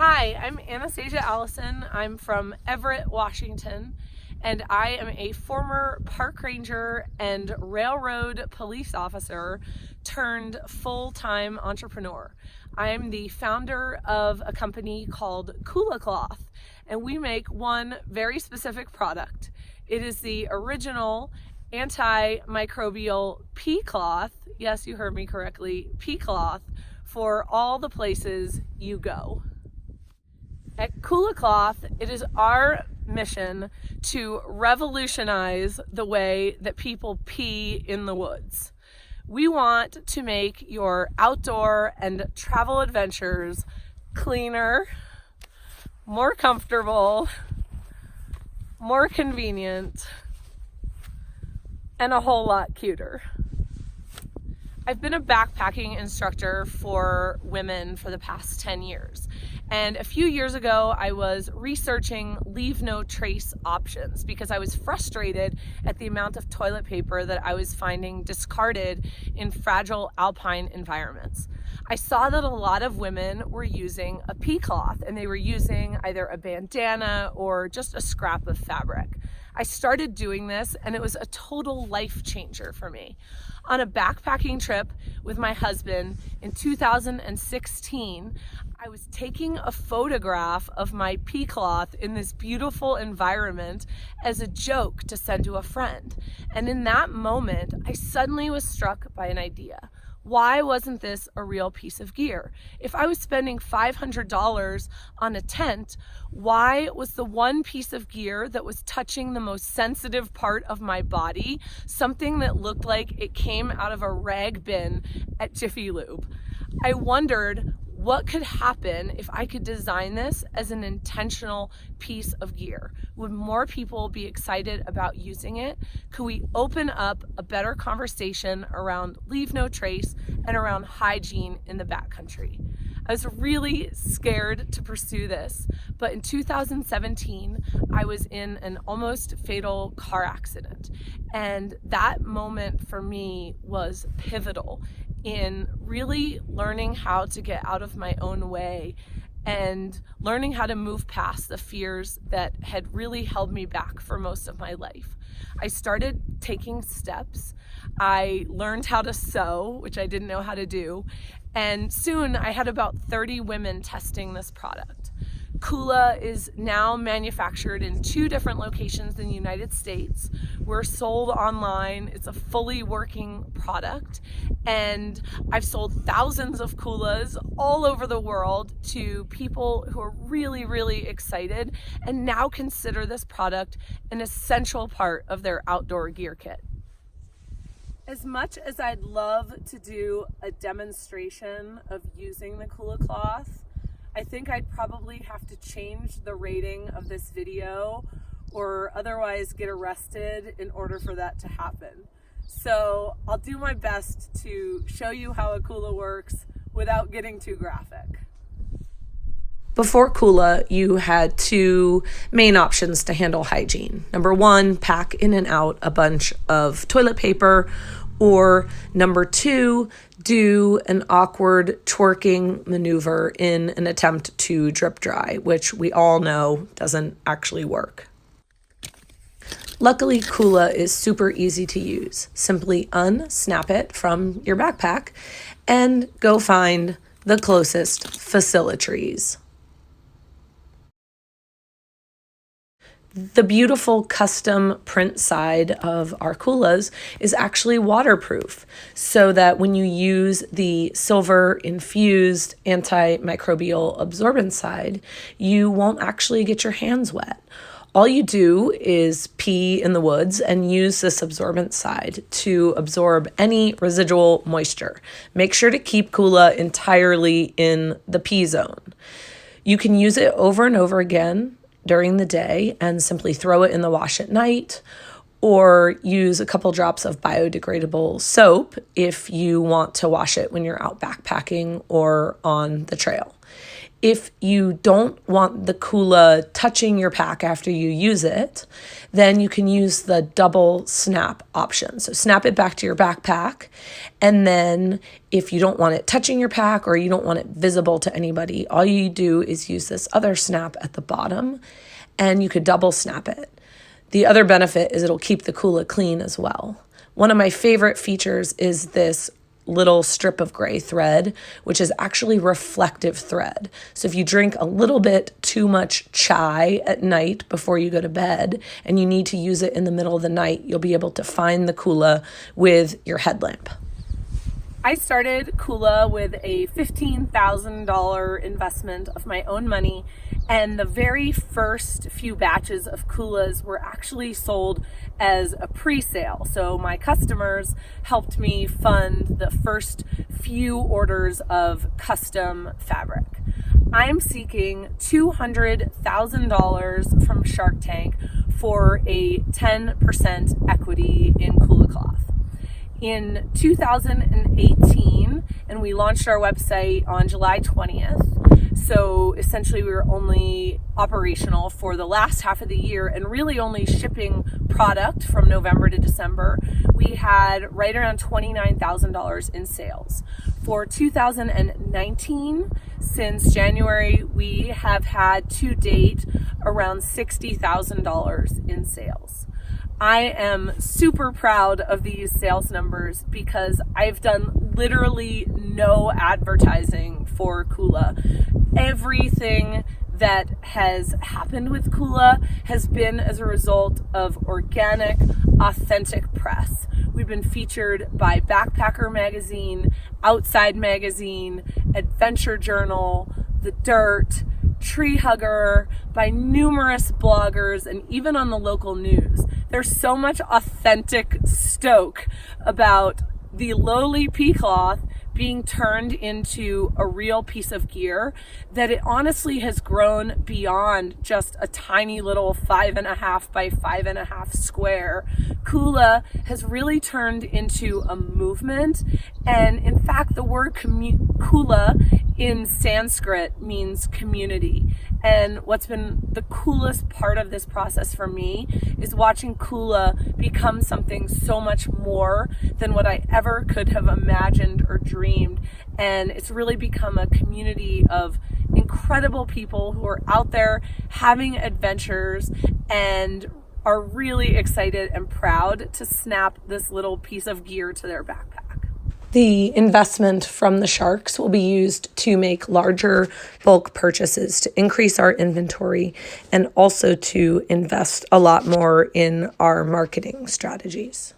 Hi, I'm Anastasia Allison. I'm from Everett, Washington, and I am a former park ranger and railroad police officer turned full-time entrepreneur. I'm the founder of a company called Kula Cloth, and we make one very specific product. It is the original antimicrobial pea cloth. Yes, you heard me correctly, pea cloth for all the places you go. At Kula Cloth, it is our mission to revolutionize the way that people pee in the woods. We want to make your outdoor and travel adventures cleaner, more comfortable, more convenient, and a whole lot cuter. I've been a backpacking instructor for women for the past 10 years. And a few years ago, I was researching leave no trace options because I was frustrated at the amount of toilet paper that I was finding discarded in fragile alpine environments. I saw that a lot of women were using a pea cloth, and they were using either a bandana or just a scrap of fabric. I started doing this, and it was a total life changer for me. On a backpacking trip with my husband in 2016, I was taking a photograph of my pea cloth in this beautiful environment as a joke to send to a friend. And in that moment, I suddenly was struck by an idea. Why wasn't this a real piece of gear? If I was spending $500 on a tent, why was the one piece of gear that was touching the most sensitive part of my body something that looked like it came out of a rag bin at Jiffy Lube? I wondered what could happen if I could design this as an intentional piece of gear. Would more people be excited about using it? Could we open up a better conversation around leave no trace and around hygiene in the backcountry? I was really scared to pursue this, but in 2017, I was in an almost fatal car accident. And that moment for me was pivotal in really learning how to get out of my own way and learning how to move past the fears that had really held me back for most of my life. I started taking steps. I learned how to sew, which I didn't know how to do, and soon I had about 30 women testing this product. Kula is now manufactured in 2 different locations in the United States. We're sold online. It's a fully working product. And I've sold thousands of Kulas all over the world to people who are really, really excited and now consider this product an essential part of their outdoor gear kit. As much as I'd love to do a demonstration of using the Kula cloth, I think I'd probably have to change the rating of this video or otherwise get arrested in order for that to happen. So I'll do my best to show you how a Kula works without getting too graphic. Before Kula, you had 2 main options to handle hygiene. Number 1, pack in and out a bunch of toilet paper, or number 2, do an awkward twerking maneuver in an attempt to drip dry, which we all know doesn't actually work. Luckily, Kula is super easy to use. Simply unsnap it from your backpack and go find the closest facilitries. The beautiful custom print side of our Kulas is actually waterproof, so that when you use the silver infused antimicrobial absorbent side, you won't actually get your hands wet. All you do is pee in the woods and use this absorbent side to absorb any residual moisture. Make sure to keep Kula entirely in the pee zone. You can use it over and over again during the day and simply throw it in the wash at night, or use a couple drops of biodegradable soap if you want to wash it when you're out backpacking or on the trail. If you don't want the Kula touching your pack after you use it, then you can use the double snap option. So snap it back to your backpack. And then if you don't want it touching your pack or you don't want it visible to anybody, all you do is use this other snap at the bottom and you could double snap it. The other benefit is it'll keep the Kula clean as well. One of my favorite features is this little strip of gray thread, which is actually reflective thread. So if you drink a little bit too much chai at night before you go to bed and you need to use it in the middle of the night, you'll be able to find the Kula with your headlamp. I started Kula with a $15,000 investment of my own money, and the very first few batches of Kulas were actually sold as a pre-sale. So my customers helped me fund the first few orders of custom fabric. I'm seeking $200,000 from Shark Tank for a 10% equity in Kula Cloth. In 2018, and we launched our website on July 20th. So essentially we were only operational for the last half of the year and really only shipping product from November to December. We had right around $29,000 in sales. For 2019, since January, we have had to date around $60,000 in sales. I am super proud of these sales numbers because I've done literally no advertising for Kula. Everything that has happened with Kula has been as a result of organic, authentic press. We've been featured by Backpacker Magazine, Outside Magazine, Adventure Journal, The Dirt, Tree Hugger, by numerous bloggers, and even on the local news. There's so much authentic stoke about the lowly pea cloth being turned into a real piece of gear that it honestly has grown beyond just a tiny little 5.5 by 5.5 square. Kula has really turned into a movement, and in fact the word Kula in Sanskrit means community. And what's been the coolest part of this process for me is watching Kula become something so much more than what I ever could have imagined or dreamed. And it's really become a community of incredible people who are out there having adventures and are really excited and proud to snap this little piece of gear to their backpack. The investment from the sharks will be used to make larger bulk purchases to increase our inventory and also to invest a lot more in our marketing strategies.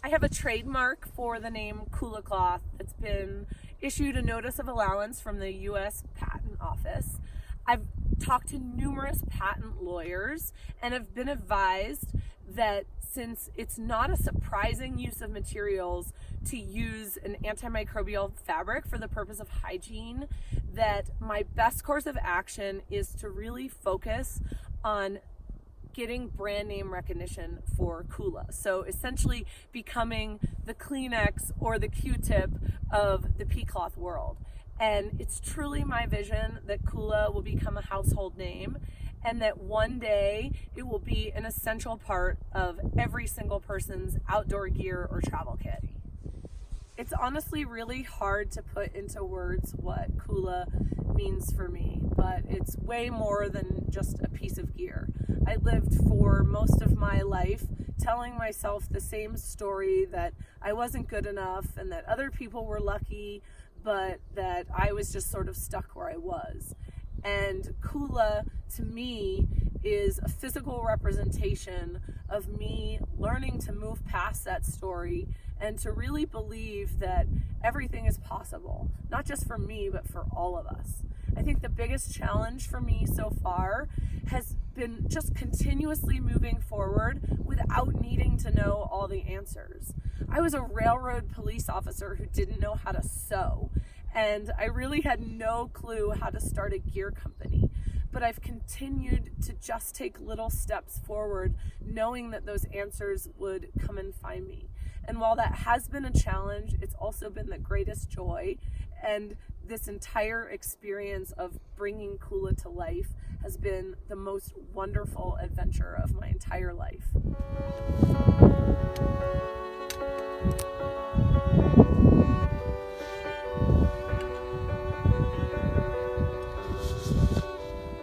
I have a trademark for the name Kula Cloth that's been issued a notice of allowance from the U.S. Patent Office. I've talked to numerous patent lawyers and have been advised that since it's not a surprising use of materials to use an antimicrobial fabric for the purpose of hygiene, that my best course of action is to really focus on getting brand name recognition for Kula. So essentially becoming the Kleenex or the Q-tip of the pea cloth world. And it's truly my vision that Kula will become a household name, and that one day it will be an essential part of every single person's outdoor gear or travel kit. It's honestly really hard to put into words what Kula means for me, but it's way more than just a piece of gear. I lived for most of my life telling myself the same story, that I wasn't good enough and that other people were lucky, but that I was just sort of stuck where I was. And Kula, to me, is a physical representation of me learning to move past that story and to really believe that everything is possible, not just for me, but for all of us. I think the biggest challenge for me so far has been just continuously moving forward without needing to know all the answers. I was a railroad police officer who didn't know how to sew, and I really had no clue how to start a gear company. But I've continued to just take little steps forward, knowing that those answers would come and find me. And while that has been a challenge, it's also been the greatest joy. And this entire experience of bringing Kula to life has been the most wonderful adventure of my entire life.